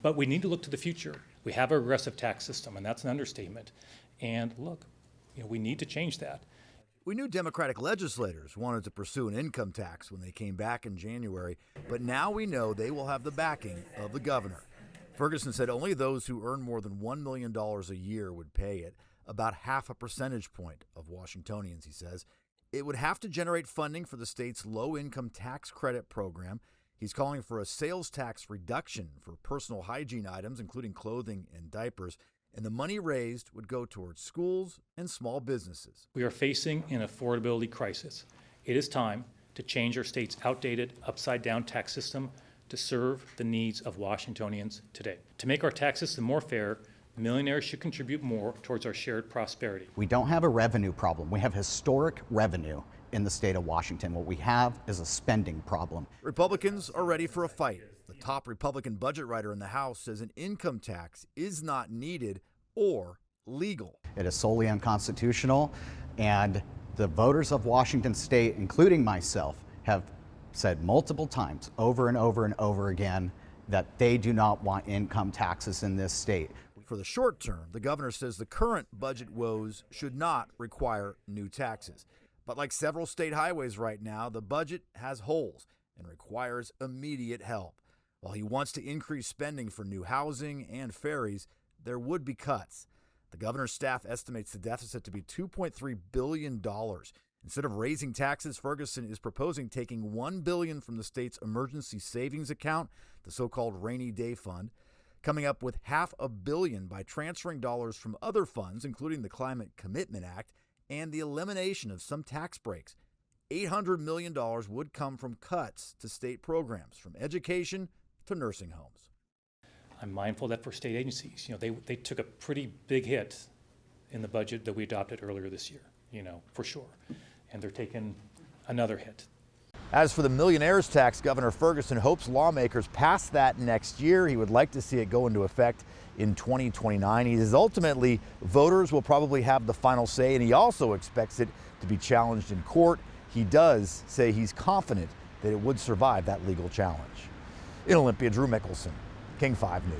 But we need to look to the future. We have a regressive tax system, and that's an understatement. And look, we need to change that. We knew Democratic legislators wanted to pursue an income tax when they came back in January, but now we know they will have the backing of the governor. Ferguson said only those who earn more than $1 million a year would pay it, about half a percentage point of Washingtonians, he says. It would have to generate funding for the state's low-income tax credit program. He's calling for a sales tax reduction for personal hygiene items, including clothing and diapers, and the money raised would go towards schools and small businesses. We are facing an affordability crisis. It is time to change our state's outdated, upside-down tax system to serve the needs of Washingtonians today. To make our tax system more fair, millionaires should contribute more towards our shared prosperity. We don't have a revenue problem. We have historic revenue in the state of Washington. What we have is a spending problem. Republicans are ready for a fight. The top Republican budget writer in the House says an income tax is not needed or legal. It is solely unconstitutional, and the voters of Washington state, including myself, have said multiple times over and over and over again that they do not want income taxes in this state. For the short term, the governor says the current budget woes should not require new taxes. But like several state highways right now, the budget has holes and requires immediate help. While he wants to increase spending for new housing and ferries, there would be cuts. The governor's staff estimates the deficit to be $2.3 billion. Instead of raising taxes, Ferguson is proposing taking $1 billion from the state's emergency savings account, the so-called rainy day fund, coming up with $500 million by transferring dollars from other funds, including the Climate Commitment Act, and the elimination of some tax breaks. $800 million would come from cuts to state programs, from education to nursing homes. I'm mindful that for state agencies, they took a pretty big hit in the budget that we adopted earlier this year, for sure. And they're taking another hit. As for the millionaires tax, Governor Ferguson hopes lawmakers pass that next year. He would like to see it go into effect in 2029. He says ultimately voters will probably have the final say, and he also expects it to be challenged in court. He does say he's confident that it would survive that legal challenge. In Olympia, Drew Mickelson, King 5 News.